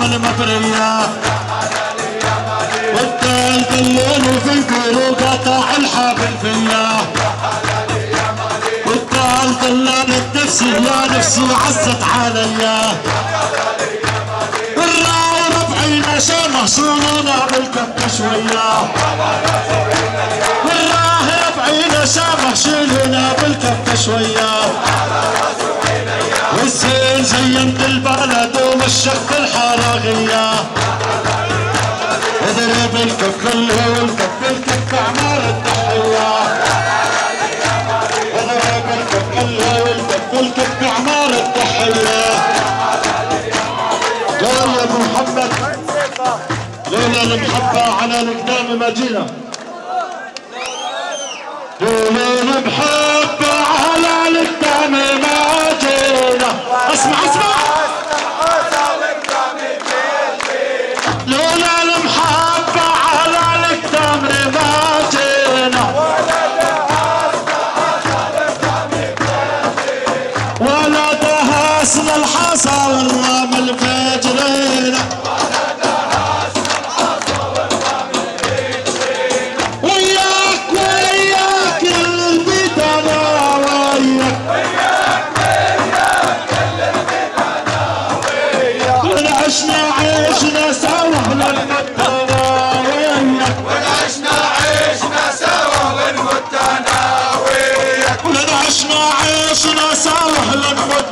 من مبرية والثالث الليل وفي البيرو قاطع الحبل فيا والثالث الليل نفسي يا نفسي عزت عليا الراي ربعينا شامه شيلنا بالكف شويه والراي ربعينا شامه شيلنا بالكف شويه والزين زينت البلد ومشيت الحراغيه اضرب الكف اللي والكف الكف اعمار التحيه اضرب الكف اللي والكف الكف اعمار التحيه قال يا ابو محمد لولا المحبه على القدام ما جينا لولا المحبه على القدام ما جينا اسمع اسمع لولا المحبة على القدام ما جينا ولا دهسنا الحصى والرمل فجرينا وياك وياك البيت انا وياك عشنا سوا لنموت انا وياك عشنا سوا لنموت انا وياك عشنا سوا لنموت